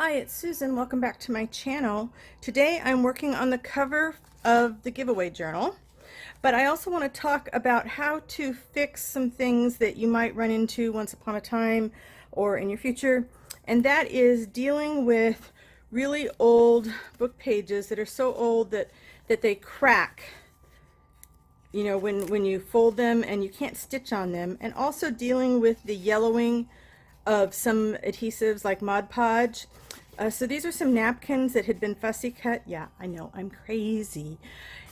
Hi, it's Susan. Welcome back to my channel. Today I'm working on the cover of the giveaway journal, but I also want to talk about how to fix some things that you might run into once upon a time or in your future, and that is dealing with really old book pages that are so old that they crack, you know, when you fold them and you can't stitch on them, and also dealing with the yellowing of some adhesives like Mod Podge. So these are some napkins that had been fussy cut. Yeah, I know, I'm crazy.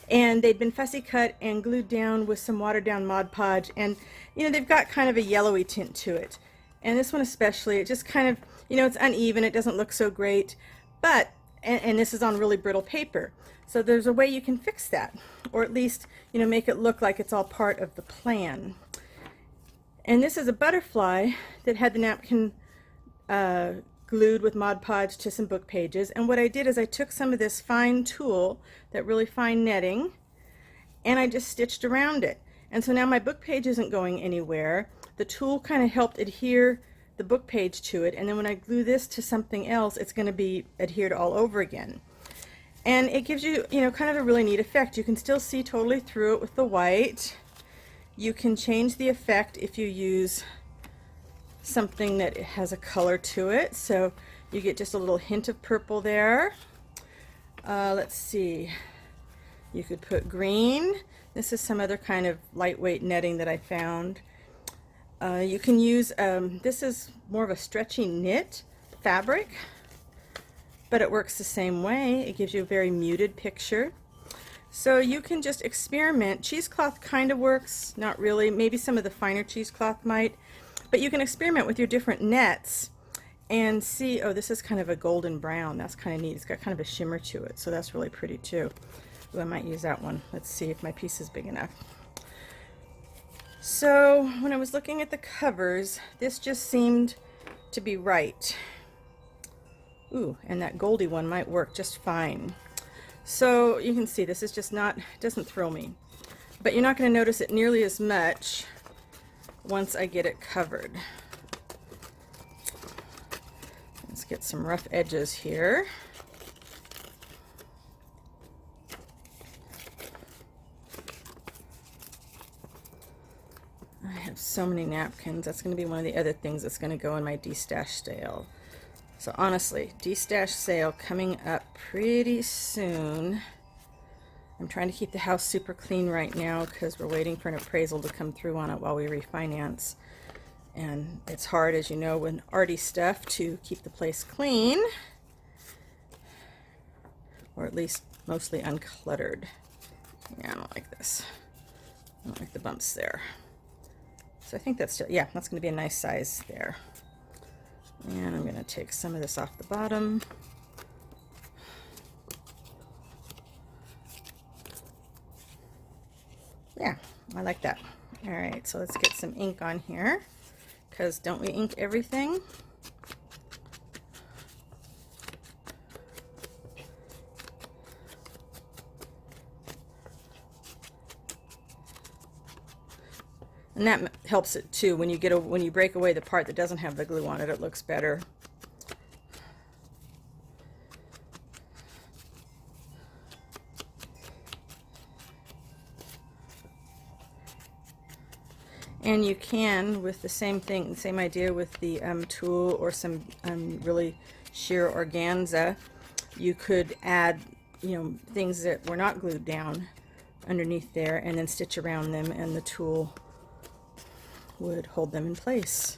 And they'd been fussy cut and glued down with some watered down Mod Podge, and you know, they've got kind of a yellowy tint to it. And this one especially, it just kind of, you know, it's uneven, it doesn't look so great, but and this is on really brittle paper. So there's a way you can fix that, or at least, you know, make it look like it's all part of the plan. And this is a butterfly that had the napkin glued with Mod Podge to some book pages. And what I did is I took some of this fine tulle, that really fine netting, and I just stitched around it. And so now my book page isn't going anywhere. The tulle kind of helped adhere the book page to it, and then when I glue this to something else, it's going to be adhered all over again. And it gives you, you know, kind of a really neat effect. You can still see totally through it with the white. You can change the effect if you use something that has a color to it, so you get just a little hint of purple there. Let's see, you could put green. This is some other kind of lightweight netting that I found. You can use, this is more of a stretchy knit fabric, but it works the same way. It gives you a very muted picture. So you can just experiment. Cheesecloth kind of works, not really. Maybe some of the finer cheesecloth might. But you can experiment with your different nets and see, oh, this is kind of a golden brown. That's kind of neat. It's got kind of a shimmer to it, so that's really pretty too. Ooh, I might use that one. Let's see if my piece is big enough. So when I was looking at the covers, this just seemed to be right. Ooh, and that goldy one might work just fine. So you can see this is just not, it doesn't thrill me. But you're not going to notice it nearly as much once I get it covered. Let's get some rough edges here. I have so many napkins. That's going to be one of the other things that's going to go in my de-stash sale. So honestly, de-stash sale coming up pretty soon. I'm trying to keep the house super clean right now because we're waiting for an appraisal to come through on it while we refinance. And it's hard, as you know, with arty stuff to keep the place clean, or at least mostly uncluttered. Yeah, I don't like this. I don't like the bumps there. So I think that's still, yeah, that's going to be a nice size there. And I'm going to take some of this off the bottom. Yeah, I like that. All right, so let's get some ink on here, because don't we ink everything? And that helps it too. When you break away the part that doesn't have the glue on it, it looks better. And you can, with the same thing, same idea with the tulle or some really sheer organza, you could add, you know, things that were not glued down underneath there and then stitch around them, and the tulle would hold them in place.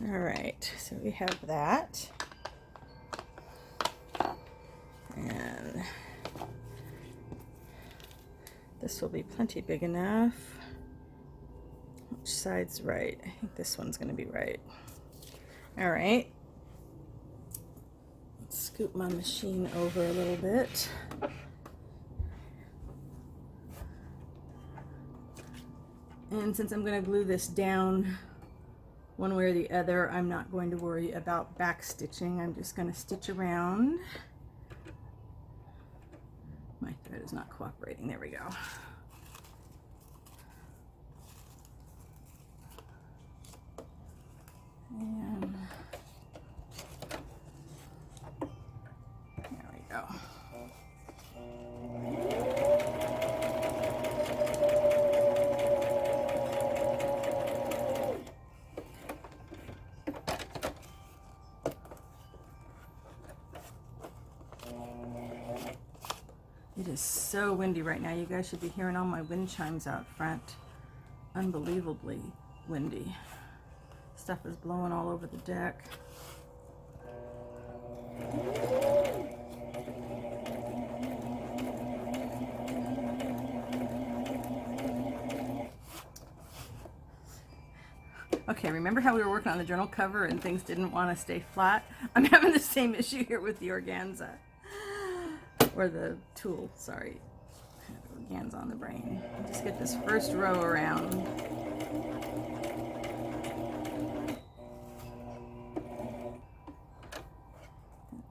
All right, so we have that. And this will be plenty big enough. Which side's right? I think this one's going to be right. All right. Let's scoop my machine over a little bit. And since I'm going to glue this down one way or the other, I'm not going to worry about back stitching. I'm just going to stitch around. My thread is not cooperating. There we go. And go. It is so windy right now. You guys should be hearing all my wind chimes out front. Unbelievably windy. Stuff is blowing all over the deck. Okay, remember how we were working on the journal cover and things didn't want to stay flat? I'm having the same issue here with the organza. Or the tulle, sorry. Organza on the brain. Just get this first row around.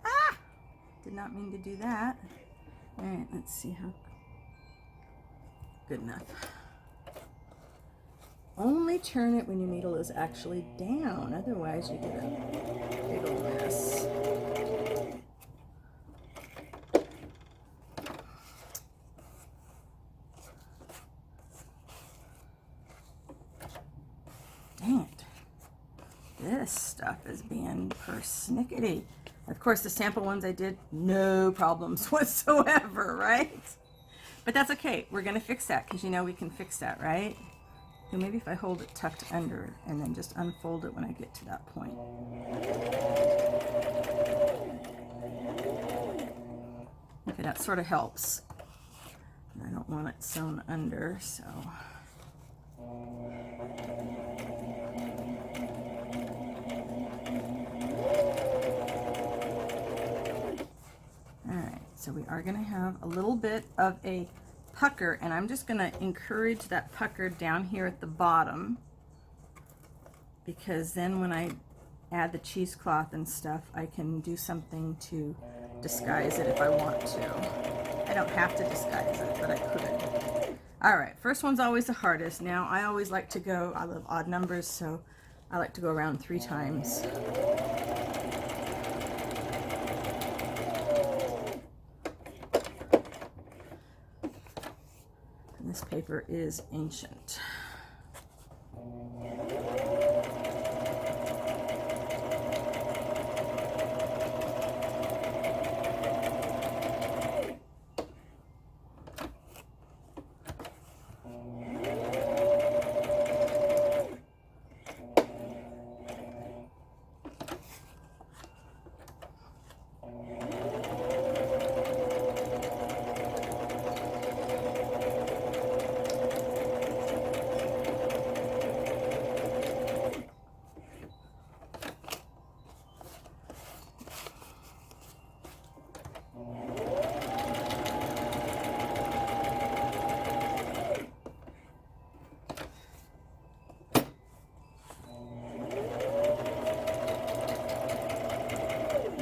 Ah! Did not mean to do that. Alright, let's see how good enough. Only turn it when your needle is actually down, otherwise you get a big old mess. Dang it. This stuff is being persnickety. Of course, the sample ones I did, no problems whatsoever, right? But that's okay. We're going to fix that because you know we can fix that, right? So maybe if I hold it tucked under and then just unfold it when I get to that point. Okay, that sort of helps. I don't want it sewn under, so. Alright, so we are going to have a little bit of a pucker, and I'm just going to encourage that pucker down here at the bottom, because then when I add the cheesecloth and stuff, I can do something to disguise it if I want to. I don't have to disguise it, but I could. Alright, first one's always the hardest. Now, I always like to go, I love odd numbers, so I like to go around 3 times. This paper is ancient.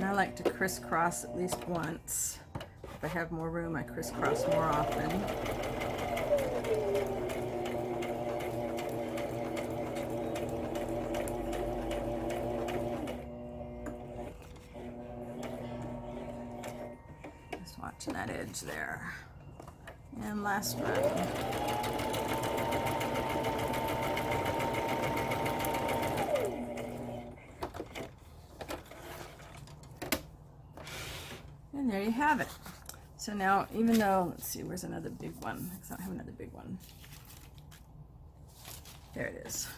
I like to crisscross at least once. If I have more room, I crisscross more often. Just watching that edge there. And last run. And there you have it. So now, even though, let's see, where's another big one? I don't have another big one. There it is.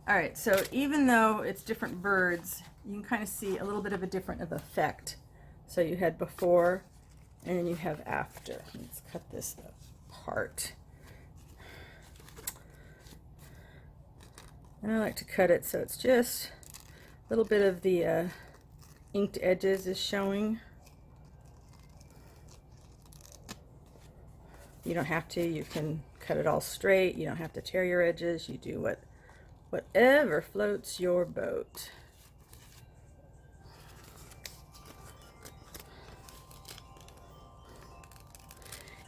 All right, so even though it's different birds, you can kind of see a little bit of a different effect. So you had before, and then you have after. Let's cut this apart. And I like to cut it so it's just a little bit of the inked edges is showing. You don't have to, you can cut it all straight, you don't have to tear your edges, you do whatever floats your boat.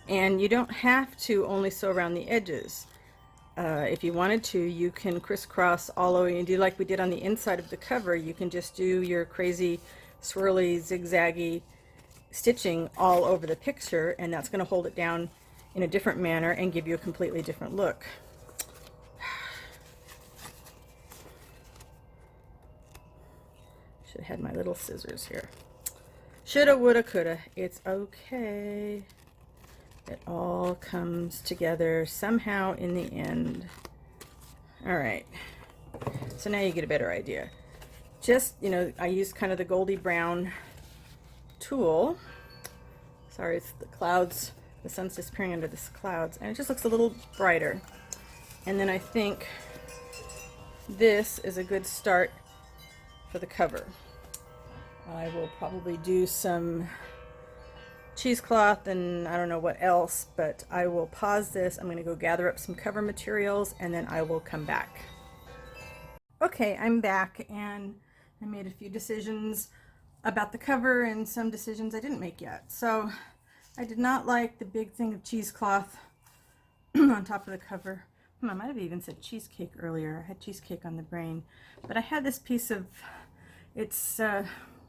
And you don't have to only sew around the edges. If you wanted to, you can crisscross all over and do like we did on the inside of the cover. You can just do your crazy swirly zigzaggy stitching all over the picture, and that's going to hold it down in a different manner and give you a completely different look. Should have had my little scissors here. Shoulda, woulda, coulda. It's okay. It all comes together somehow in the end. All right. So now you get a better idea. Just, you know, I used kind of the goldy brown tool. Sorry, it's the clouds. The sun's disappearing under this clouds, and it just looks a little brighter. And then I think this is a good start for the cover. I will probably do some cheesecloth and I don't know what else, but I will pause this. I'm going to go gather up some cover materials and then I will come back. Okay, I'm back, and I made a few decisions about the cover and some decisions I didn't make yet. So I did not like the big thing of cheesecloth on top of the cover. I might have even said cheesecake earlier. I had cheesecake on the brain, but I had this piece of, it's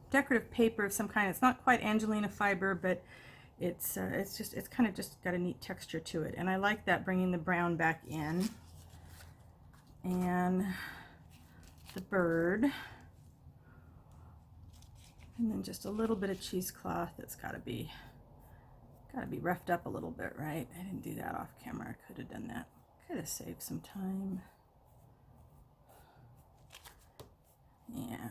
decorative paper of some kind. It's not quite Angelina fiber, but it's kind of just got a neat texture to it, and I like that, bringing the brown back in. And the bird, and then just a little bit of cheesecloth. That's got to be roughed up a little bit, right? I didn't do that off camera. I could have done that. Could have saved some time. Yeah.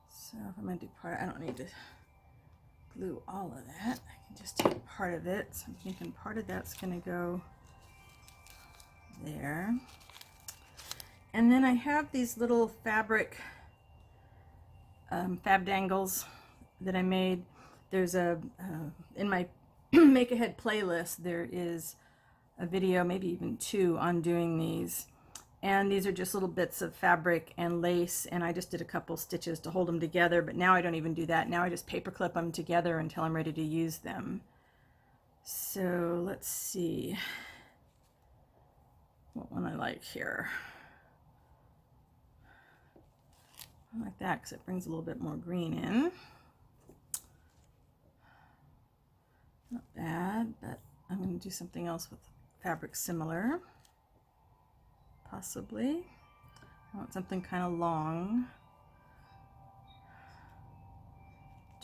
So if I'm going to do part, I don't need to glue all of that. I can just take part of it. So I'm thinking part of that's going to go there. And then I have these little fabric fab dangles that I made. There's a in my Make Ahead playlist, there is a video, maybe even two, on doing these. And these are just little bits of fabric and lace, and I just did a couple stitches to hold them together, but now I don't even do that. Now I just paper clip them together until I'm ready to use them. So let's see what one I like here. I like that because it brings a little bit more green in. Not bad, but I'm going to do something else with fabric similar. Possibly. I want something kind of long.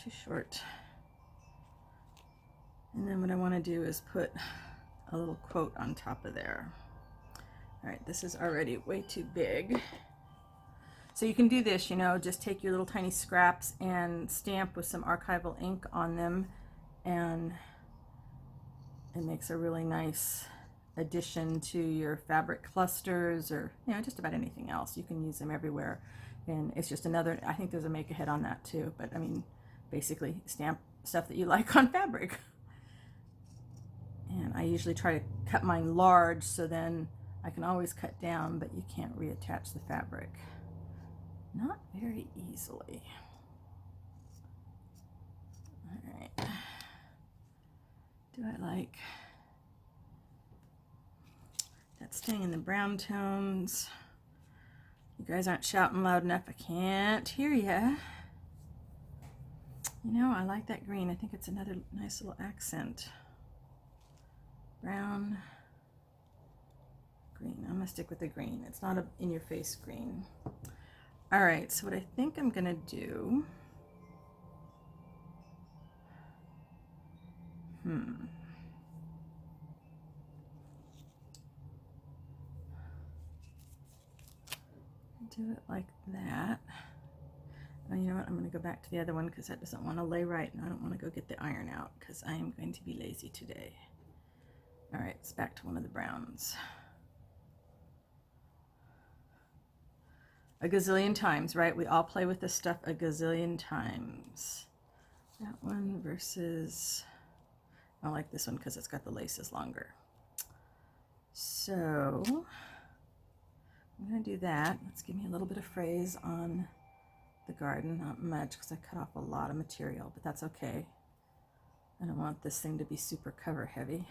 Too short. And then what I want to do is put a little quote on top of there. All right, this is already way too big. So you can do this, you know, just take your little tiny scraps and stamp with some archival ink on them, and it makes a really nice addition to your fabric clusters, or, you know, just about anything else. You can use them everywhere. And it's just another, I think there's a Make Ahead on that too, but I mean, basically stamp stuff that you like on fabric. And I usually try to cut mine large, so then I can always cut down, but you can't reattach the fabric. Not very easily. All right. Do I like that staying in the brown tones? You guys aren't shouting loud enough. I can't hear ya. You know, I like that green. I think it's another nice little accent. Brown, green. I'm gonna stick with the green. It's not a in-your-face green. All right, so what I think I'm gonna do, do it like that. Oh, you know what? I'm going to go back to the other one because that doesn't want to lay right, and I don't want to go get the iron out because I am going to be lazy today. All right, it's back to one of the browns. A gazillion times, right? We all play with this stuff a gazillion times. That one versus, I like this one because it's got the laces longer. So I'm going to do that. Let's give me a little bit of phrase on the garden. Not much because I cut off a lot of material, but that's okay. I don't want this thing to be super cover heavy.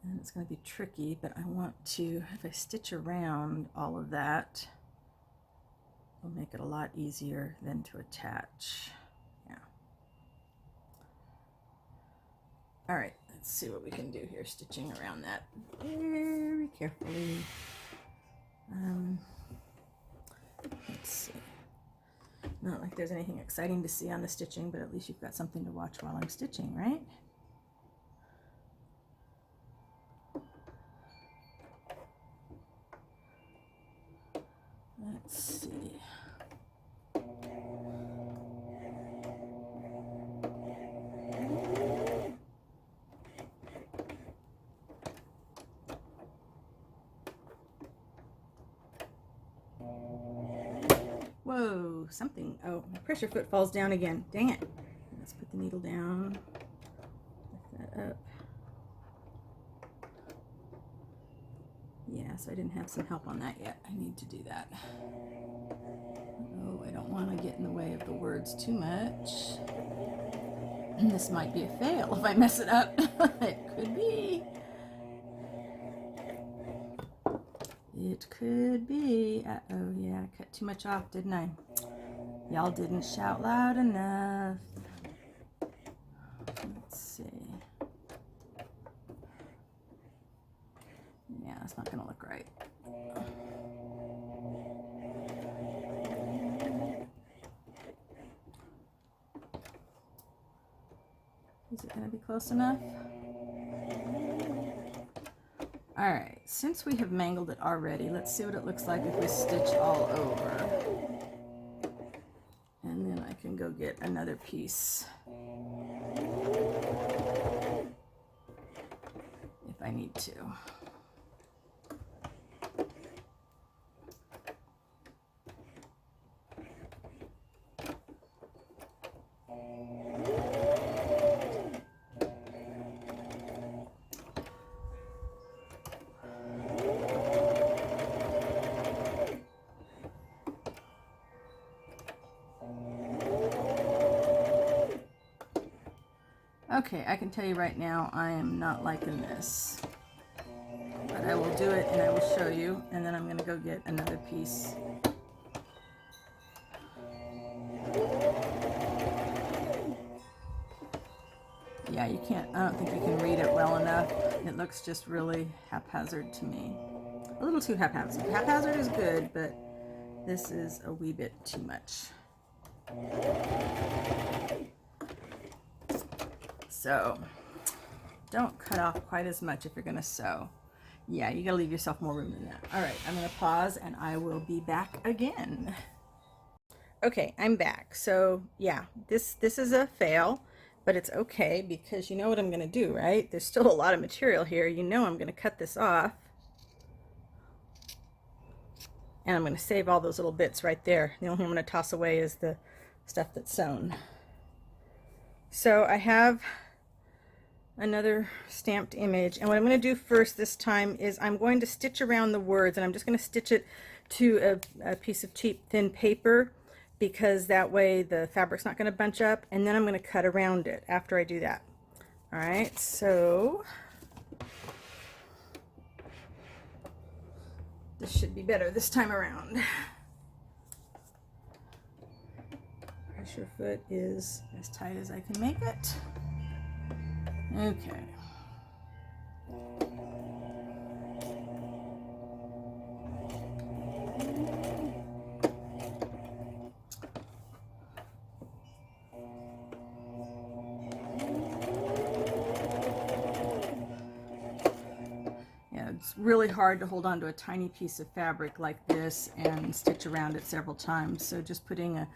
And it's going to be tricky, but I want to, if I stitch around all of that, it'll make it a lot easier than to attach. Yeah. All right, let's see what we can do here, stitching around that very carefully. Let's see. Not like there's anything exciting to see on the stitching, but at least you've got something to watch while I'm stitching, right? Let's see. Whoa, something. Oh, my pressure foot falls down again. Dang it. Let's put the needle down. Lift that up. Yeah, so I didn't have some help on that yet. I need to do that. Oh, I don't want to get in the way of the words too much. And this might be a fail if I mess it up. It could be. It could be. Uh-oh, yeah, I cut too much off, didn't I? Y'all didn't shout loud enough. Let's see. Yeah, it's not going to look right. Is it going to be close enough? All right, since we have mangled it already, let's see what it looks like if we stitch all over. And then I can go get another piece if I need to. Okay, I can tell you right now, I am not liking this. But I will do it and I will show you, and then I'm going to go get another piece. Yeah, you can't, I don't think you can read it well enough. It looks just really haphazard to me. A little too haphazard. Haphazard is good, but this is a wee bit too much. So don't cut off quite as much if you're going to sew. Yeah, you got to leave yourself more room than that. All right, I'm going to pause and I will be back again. Okay, I'm back. So yeah, this is a fail, but it's okay because you know what I'm going to do, right? There's still a lot of material here. You know I'm going to cut this off. And I'm going to save all those little bits right there. The only thing I'm going to toss away is the stuff that's sewn. So I have another stamped image, and what I'm going to do first this time is I'm going to stitch around the words, and I'm just going to stitch it to a piece of cheap thin paper, because that way the fabric's not going to bunch up, and then I'm going to cut around it after I do that. All right, so this should be better this time around. Pressure foot is as tight as I can make it. Okay. Yeah, it's really hard to hold on to a tiny piece of fabric like this and stitch around it several times. So just putting a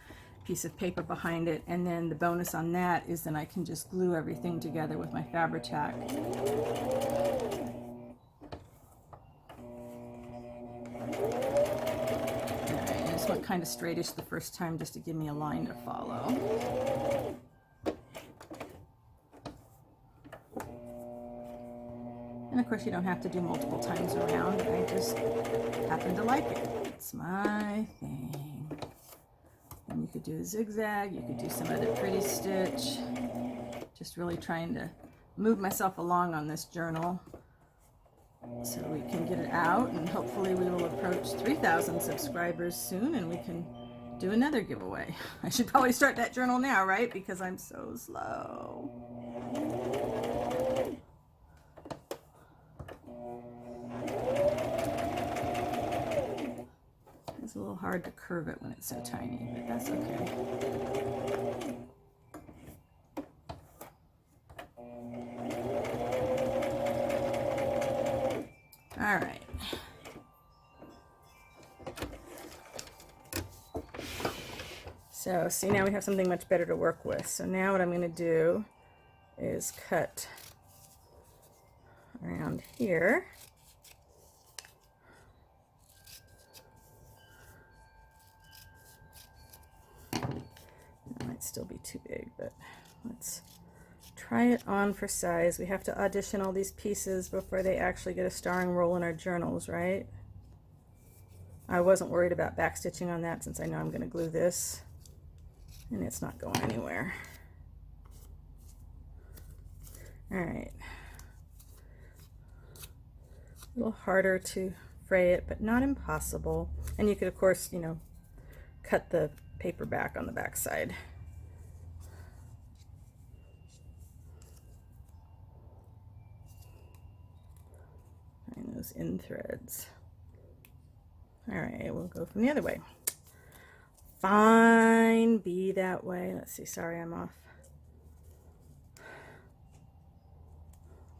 piece of paper behind it, and then the bonus on that is then I can just glue everything together with my Fabri-Tac. I just went kind of straightish the first time just to give me a line to follow. And of course you don't have to do multiple times around. I just happen to like it. It's my thing. And you could do a zigzag, you could do some other pretty stitch. Just really trying to move myself along on this journal. so we can get it out, and hopefully we will approach 3,000 subscribers soon and we can do another giveaway. I should probably start that journal now, right? Because I'm so slow. It's a little hard to curve it when it's so tiny, but that's okay. All right. So see, now we have something much better to work with. So now what I'm going to do is cut around here. That might still be too big, but let's try it on for size. We have to audition all these pieces before they actually get a starring role in our journals, right? I wasn't worried about backstitching on that since I know I'm going to glue this and it's not going anywhere. All right. A little harder to fray it, but not impossible. And you could, of course, you know, cut the paper back on the back side. And those end threads. All right, we'll go from the other way. Fine, be that way. Let's see, sorry, I'm off.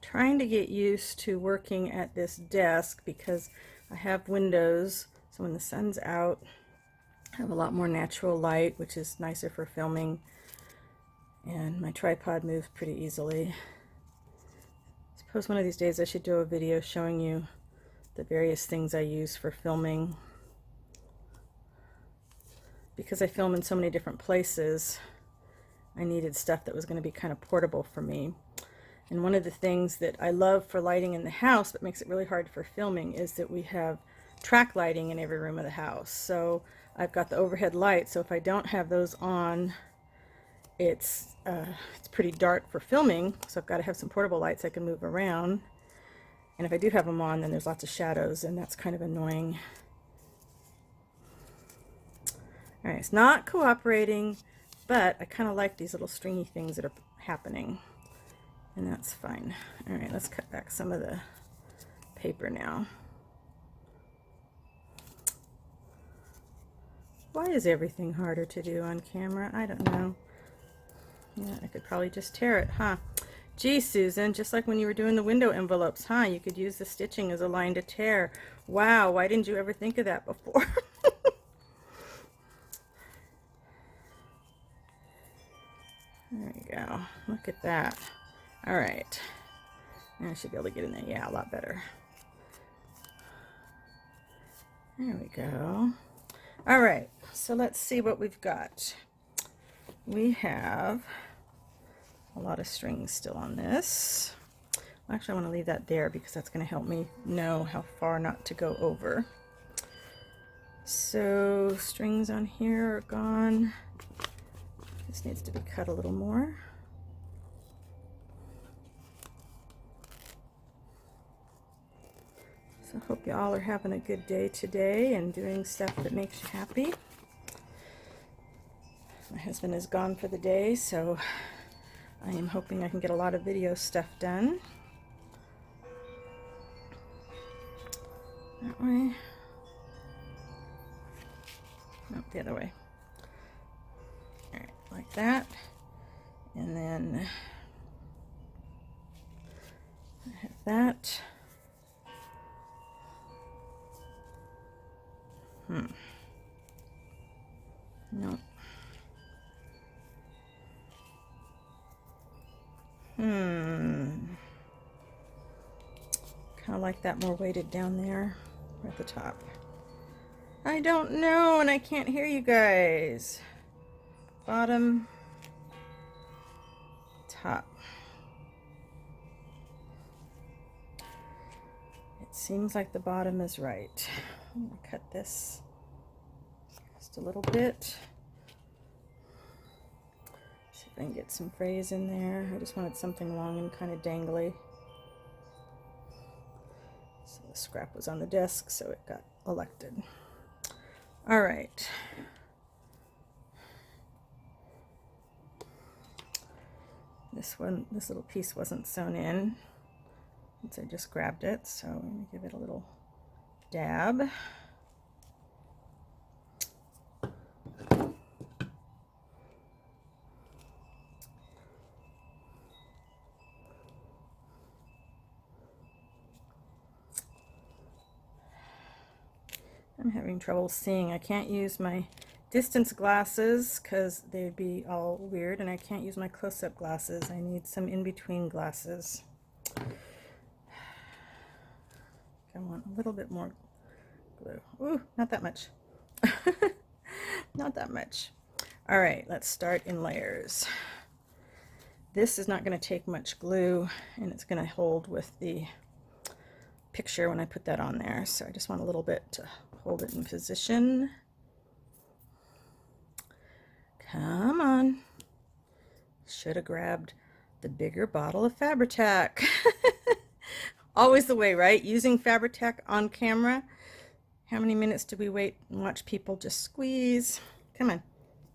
Trying to get used to working at this desk because I have windows, so when the sun's out, I have a lot more natural light, which is nicer for filming, and my tripod moves pretty easily. I suppose one of these days I should do a video showing you the various things I use for filming. Because I film in so many different places, I needed stuff that was going to be kind of portable for me. And one of the things that I love for lighting in the house but makes it really hard for filming is that we have track lighting in every room of the house. So I've got the overhead light, so if I don't have those on, it's pretty dark for filming, so I've got to have some portable lights I can move around. And if I do have them on, then there's lots of shadows, and that's kind of annoying. All right, it's not cooperating, but I kind of like these little stringy things that are happening, and that's fine. All right, let's cut back some of the paper now. Why is everything harder to do on camera? I don't know. Yeah, I could probably just tear it, huh? Gee, Susan, just like when you were doing the window envelopes, huh? You could use the stitching as a line to tear. Wow, why didn't you ever think of that before? There you go. Look at that. All right. I should be able to get in there. Yeah, a lot better. There we go. All right. So let's see what we've got. We have a lot of strings still on this. Actually, I want to leave that there because that's going to help me know how far not to go over. So strings on here are gone. This needs to be cut a little more. So I hope you all are having a good day today and doing stuff that makes you happy. My husband is gone for the day, so I am hoping I can get a lot of video stuff done. That way. Nope, the other way. All right, like that. And then I have that. Nope. Kind of like that more weighted down there or at the top. I don't know, and I can't hear you guys. Bottom, top. It seems like the bottom is right. I'm going to cut this just a little bit. See if I can get some frays in there. I just wanted something long and kind of dangly. So the scrap was on the desk, so it got elected. All right. This little piece wasn't sewn in, since I just grabbed it, so I'm going to give it a little dab. I'm having trouble seeing. I can't use my distance glasses because they'd be all weird, and I can't use my close-up glasses. I need some in-between glasses. I want a little bit more glue. Ooh, not that much. Not that much. All right, let's start in layers. This is not going to take much glue, and it's going to hold with the picture when I put that on there. So I just want a little bit to hold it in position. Come on. Should have grabbed the bigger bottle of Fabri-Tac. Always the way, right? Using Fabri-Tac on camera. How many minutes do we wait and watch people just squeeze? Come on.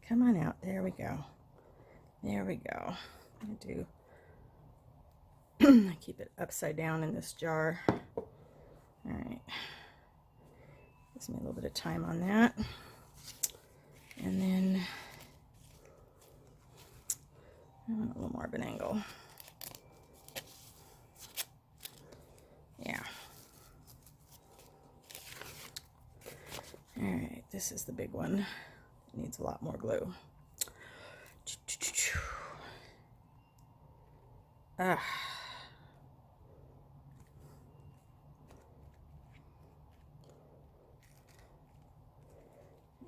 Come on out. There we go. There we go. I do. I keep it upside down in this jar. All right. Gives me a little bit of time on that. And then I want a little more of an angle. Yeah. All right, this is the big one. It needs a lot more glue. Ah.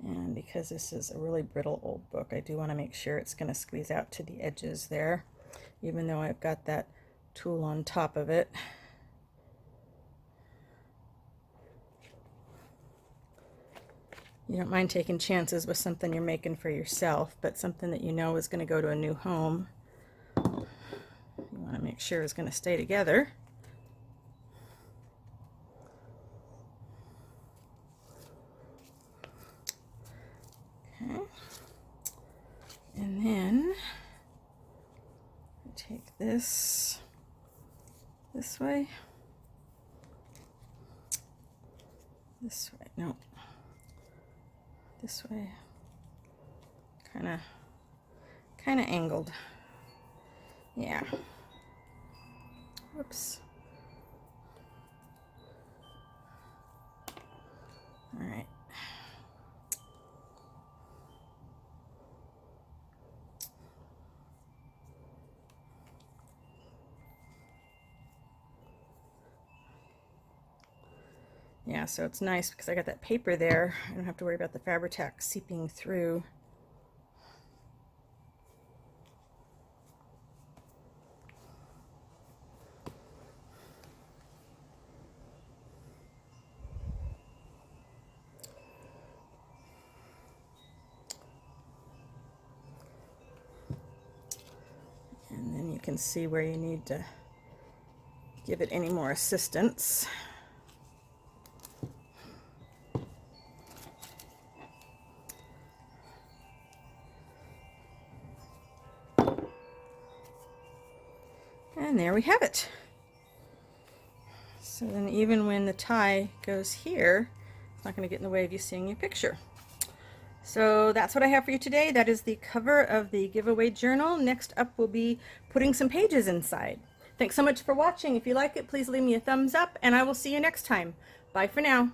And because this is a really brittle old book, I do want to make sure it's going to squeeze out to the edges there, even though I've got that tool on top of it. You don't mind taking chances with something you're making for yourself, but something that you know is going to go to a new home. You want to make sure it's going to stay together. Okay. And then I take this way. This way. No. This way. Kind of angled. Yeah. Whoops. All right. Yeah, so it's nice because I got that paper there. I don't have to worry about the Fabri-Tac seeping through. And then you can see where you need to give it any more assistance. And there we have it. So then even when the tie goes here, it's not going to get in the way of you seeing your picture. So that's what I have for you today. That is the cover of the giveaway journal. Next up will be putting some pages inside. Thanks so much for watching. If you like it, please leave me a thumbs up, and I will see you next time. Bye for now.